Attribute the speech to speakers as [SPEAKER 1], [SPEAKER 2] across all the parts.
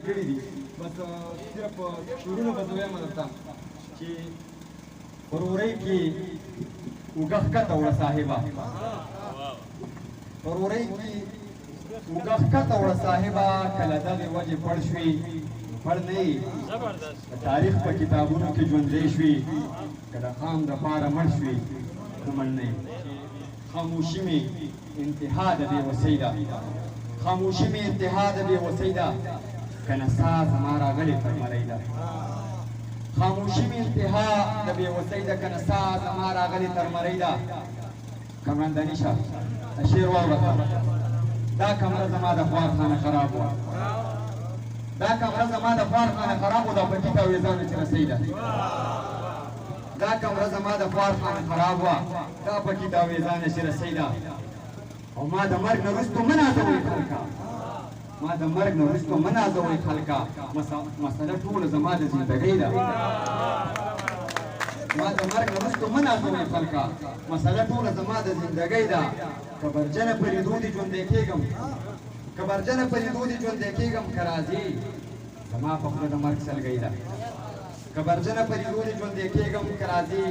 [SPEAKER 1] کړي دي بس صرف شعرونه به زه وایم درته چې ورورۍ کې اوږه ښکته وړه صاحبه ورورۍ کې اوږه ښکته وړه صاحبه کله دغې وجې پړ شوې پړ نه یې د تاریخ په کتابونو کې ژوندی شوې که د خام دپاره مړ شوې خو مړ نه یې خاموشي مې انتها د بېوسۍ ده خاموشي مې انتها د بېوسۍ ده که نڅا زما راغلې فرملی ده خاموشي مې انتها د بېوسۍ ده که نڅا زما راغلې ترمرۍ ده کمرندني شه د شعر واوره دا کمره زما د خوارخانه خراب وه دا کمره زما د خوارخانه خراب وه دا پکې تاویزانو چې رسۍ ده دا کمره زما د خوارخانه خراب وه دا پکې تاویزانو چې رسۍ ده او ما د مرګ نه وروستو مه نازوئ خلکه ما د مرګ نه وروستو مه نازوئ خلکه مسله ټوله زما د زندګۍ ده ما د مرګ نه وروستو مه نازوئ خلکه مسله ټوله زما د زندګۍ ده که برجنه په لیدو دې ژوندی کېږم که برجنه په لیدو دې ژوندی کېږم که راځې زما په خوله د مرګ سلګۍ ده که برجنه په لیدو دې ژوندی کېږم که راځې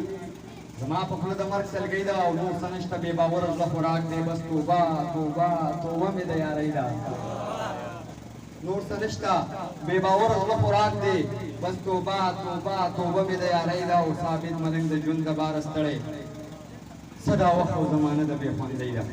[SPEAKER 1] زما په خوله د مرګ سلګۍ ده او نور څه نشته بې باوره زړه خوراک دی بس توبه توبه توبه مې د یارۍ ده نور څه نشته بې باوره زړه خوراک دی بس توبه توبه توبه مې د یارۍ ده او ثابت ملنګ د ژوند د باره ستړی څه دا وخت او زمانه د بې خوندۍ ده